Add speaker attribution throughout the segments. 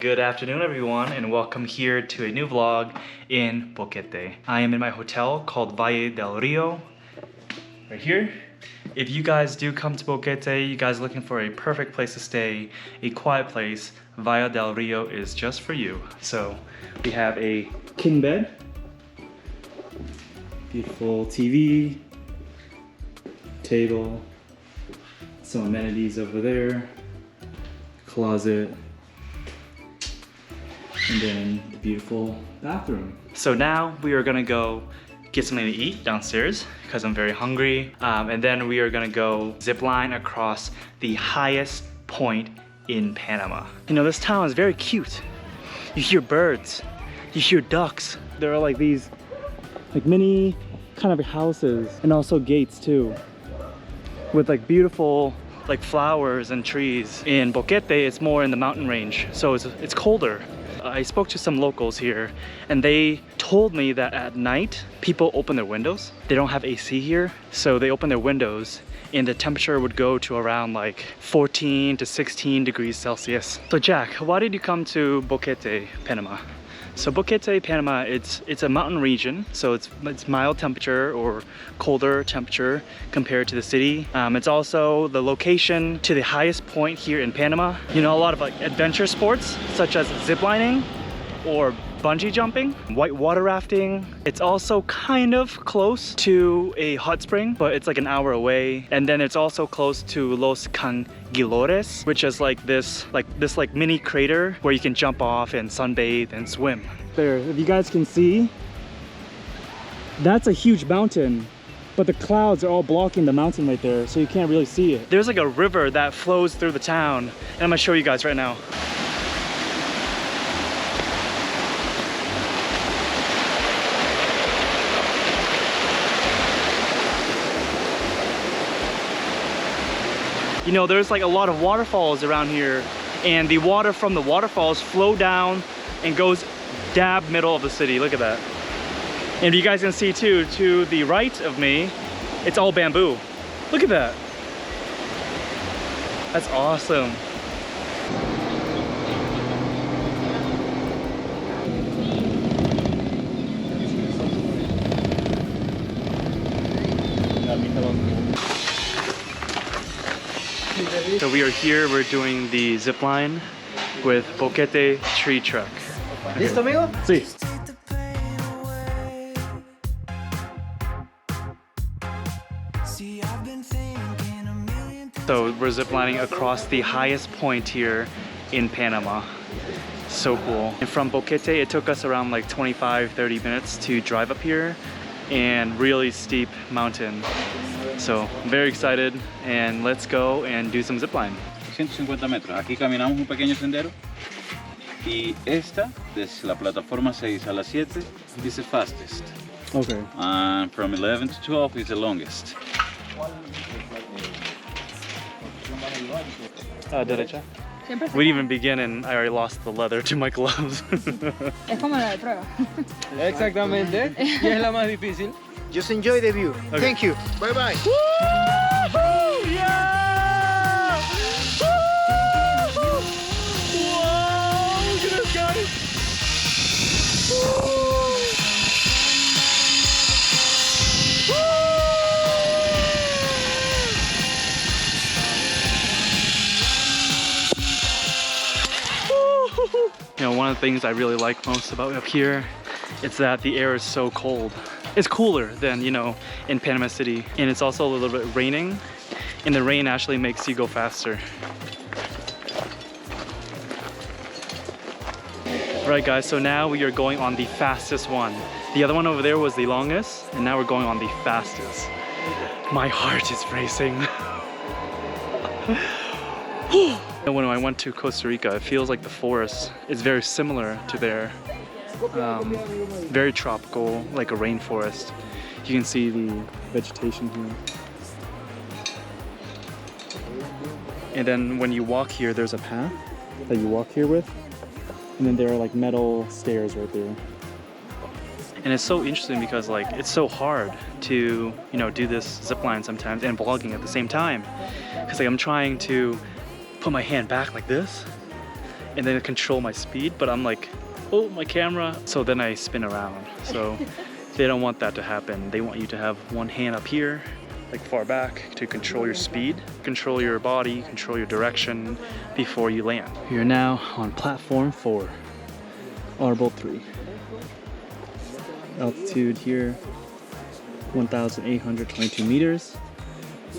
Speaker 1: Good afternoon everyone and welcome here to a new vlog in Boquete. I am in my hotel called Valle del Rio, right here. If you guys do come to Boquete, you guys are looking for a perfect place to stay, a quiet place, Valle del Rio is just for you. So we have a king bed, beautiful TV, table, some amenities over there, closet, and then the beautiful bathroom. So now we are gonna go get something to eat downstairs because I'm very hungry. And then we are gonna go zipline across the highest point in Panama. You know, this town is very cute. You hear birds, you hear ducks. There are like these like mini kind of houses and also gates too with like beautiful like flowers and trees. In Boquete, it's more in the mountain range, so it's colder. I spoke to some locals here and they told me that at night people open their windows. They don't have AC here, so they open their windows and the temperature would go to around like 14 to 16 degrees Celsius. So Jack, why did you come to Boquete, Panama? So Boquete, Panama, it's a mountain region, so it's mild temperature or colder temperature compared to the city. It's also the location to the highest point here in Panama. You know, a lot of like adventure sports such as ziplining or bungee jumping, white water rafting. It's also kind of close to a hot spring, but it's like an hour away. And then it's also close to Los Cangilones, which is like this mini crater where you can jump off and sunbathe and swim. There, if you guys can see, that's a huge mountain, but the clouds are all blocking the mountain right there, so you can't really see it. There's like a river that flows through the town, and I'm gonna show you guys right now. You know, there's like a lot of waterfalls around here, and the water from the waterfalls flow down and goes dab middle of the city. Look at that. And you guys can see too, to the right of me, it's all bamboo. Look at that. That's awesome. So we are here, we're doing the zip line with Boquete Tree Trek.
Speaker 2: ¿Listo, amigo?
Speaker 1: Sí. So we're ziplining across the highest point here in Panama. So cool. And from Boquete, it took us around like 25-30 minutes to drive up here, and really steep mountain. So I'm very excited, and let's go and do some zipline.
Speaker 3: 150 metros. Aquí caminamos un pequeño sendero y esta, desde la plataforma 6 a la 7, is the fastest.
Speaker 1: Okay.
Speaker 3: And from 11 to 12 is the longest.
Speaker 1: Derecha. We didn't even begin and I already lost the leather to my gloves.
Speaker 4: Es como la de prueba.
Speaker 2: Exactamente. Y es la más difícil. Just enjoy the view.
Speaker 1: Okay.
Speaker 2: Thank you. Bye bye.
Speaker 1: Woo-hoo! Yeah! Woo-hoo! Whoa! Look at this, guys! Woo! You know, one of the things I really like most about up here is that the air is so cold. It's cooler than, you know, in Panama City. And it's also a little bit raining, and the rain actually makes you go faster. Alright guys, so now we are going on the fastest one. The other one over there was the longest, and now we're going on the fastest. My heart is racing. When I went to Costa Rica, it feels like the forest is very similar to there. Very tropical, like a rainforest. You can see the vegetation here. And then when you walk here, there's a path that you walk here with. And then there are like metal stairs right there. And it's so interesting because like it's so hard to, you know, do this zipline sometimes and vlogging at the same time. Because like I'm trying to put my hand back like this and then control my speed, but I'm like, oh, my camera. So then I spin around. So they don't want that to happen. They want you to have one hand up here, like far back, to control your speed, control your body, control your direction before you land. You're now on platform 4, Arbol 3. Altitude here, 1,822 meters,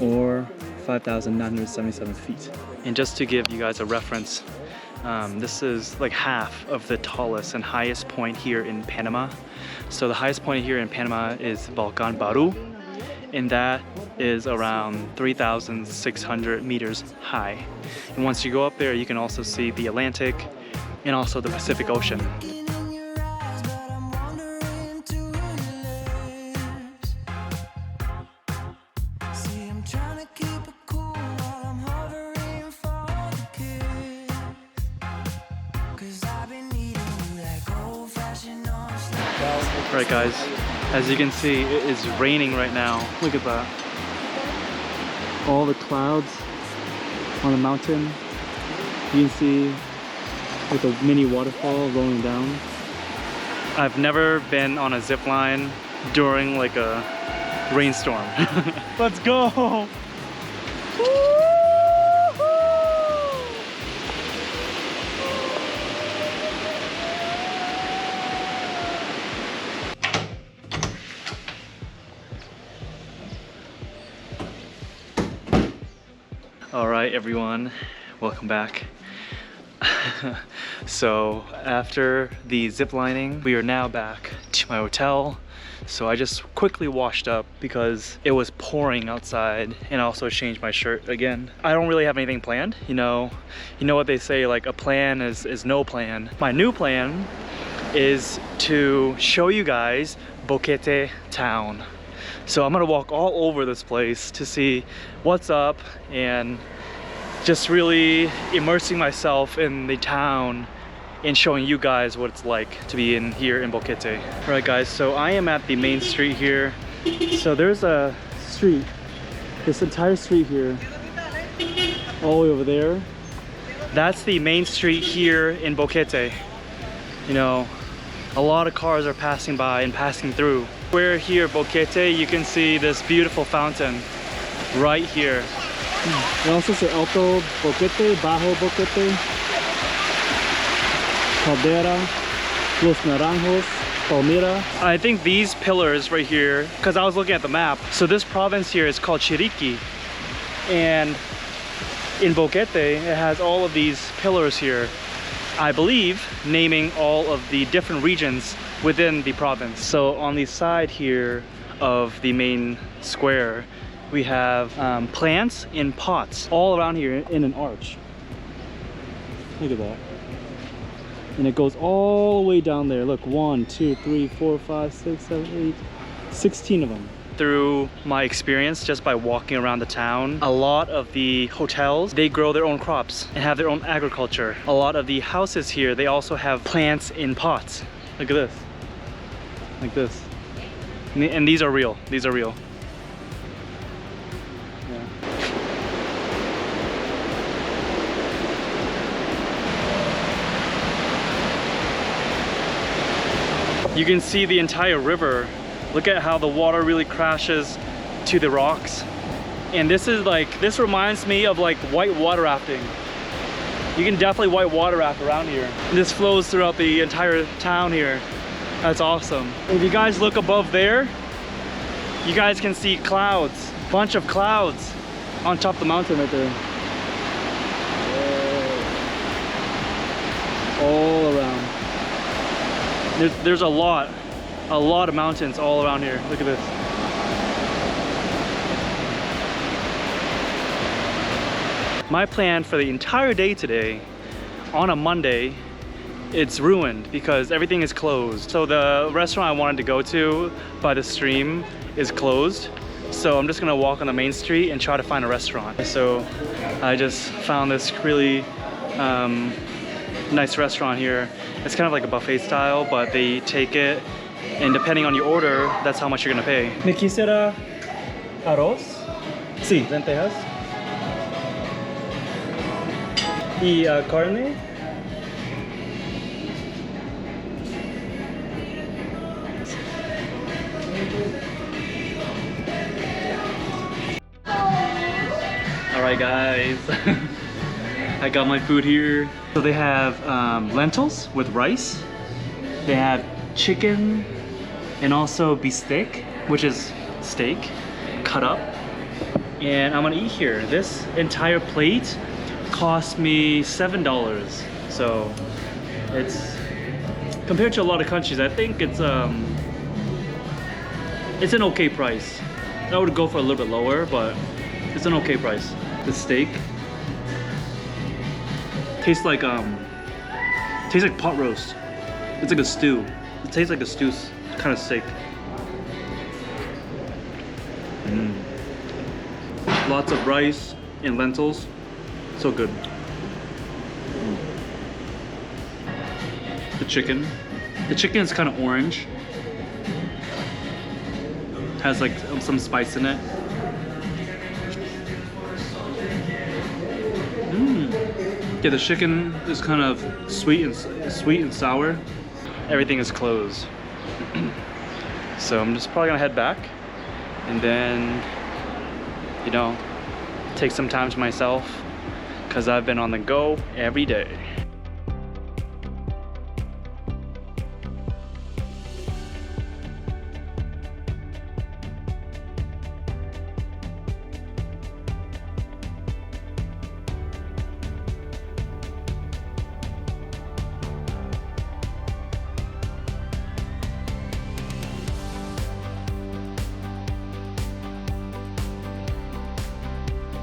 Speaker 1: or 5,977 feet. And just to give you guys a reference, this is like half of the tallest and highest point here in Panama. So the highest point here in Panama is Volcan Barú, and that is around 3,600 meters high. And once you go up there, you can also see the Atlantic and also the Pacific Ocean. Alright guys, as you can see, it is raining right now. Look at that. All the clouds on the mountain. You can see like a mini waterfall rolling down. I've never been on a zip line during like a rainstorm. Let's go! Alright everyone, welcome back. So after the zip lining, we are now back to my hotel. So I just quickly washed up because it was pouring outside, and also changed my shirt again. I don't really have anything planned, you know what they say, like a plan is no plan. My new plan is to show you guys Boquete town. So I'm gonna walk all over this place to see what's up and just really immersing myself in the town and showing you guys what it's like to be in here in Boquete. All right guys, so I am at the main street here. So there's a street, this entire street here, all the way over there. That's the main street here in Boquete. You know, a lot of cars are passing by and passing through. We're here at Boquete, you can see this beautiful fountain right here.
Speaker 5: It also says Alto Boquete, Bajo Boquete, Caldera, Los Naranjos, Palmira.
Speaker 1: I think these pillars right here, because I was looking at the map, so this province here is called Chiriquí, and in Boquete it has all of these pillars here, I believe naming all of the different regions within the province. So on the side here of the main square, we have plants in pots all around here in an arch. Look at that. And it goes all the way down there. Look, 1, 2, 3, 4, 5, 6, 7, 8, 16 of them. Through my experience just by walking around the town, a lot of the hotels, they grow their own crops and have their own agriculture. A lot of the houses here, they also have plants in pots. Look at this. Like this. And these are real. These are real. You can see the entire river. Look at how the water really crashes to the rocks. And this reminds me of like white water rafting. You can definitely white water raft around here. This flows throughout the entire town here. That's awesome. If you guys look above there, you guys can see clouds, bunch of clouds on top of the mountain right there. Whoa. All around. There's a lot of mountains all around here. Look at this. My plan for the entire day today, on a Monday, it's ruined because everything is closed. So the restaurant I wanted to go to by the stream is closed. So I'm just gonna walk on the main street and try to find a restaurant. So I just found this really nice restaurant here. It's kind of like a buffet style, but they take it, and depending on your order, that's how much you're gonna pay. ¿Me quisiera arroz? Sí. ¿Lentejas? ¿Y carne? Alright guys, I got my food here. So they have lentils with rice. They have chicken and also beefsteak, which is steak cut up. And I'm gonna eat here. This entire plate cost me $7. So it's, compared to a lot of countries, I think it's an okay price. I would go for a little bit lower, but it's an okay price. The steak tastes like pot roast. It's like a stew. It tastes like a stew kind of steak. Lots of rice and lentils. So good. The chicken. The chicken is kind of orange. Has like some spice in it. Yeah, the chicken is kind of sweet and sour. Everything is closed. So I'm just probably gonna head back and then, you know, take some time to myself because I've been on the go every day.